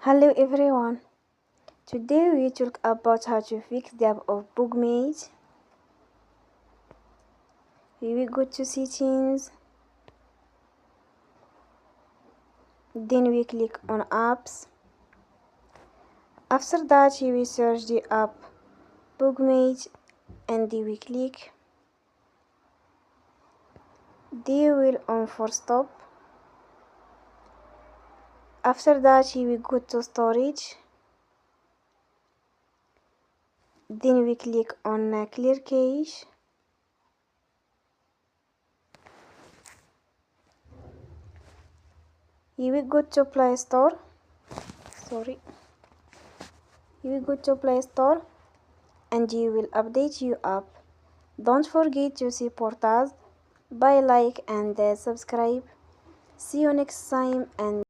Hello everyone. Today we talk about how to fix the app of Bookmate. We will go to settings, then we click on apps. After that we will search the app Bookmate and we click. They will on for stop. After that we will go to storage. Then we click on clear cache. You will go to Play Store. You will go to Play Store and you will update your app. Don't forget to support us by like and subscribe. See you next time and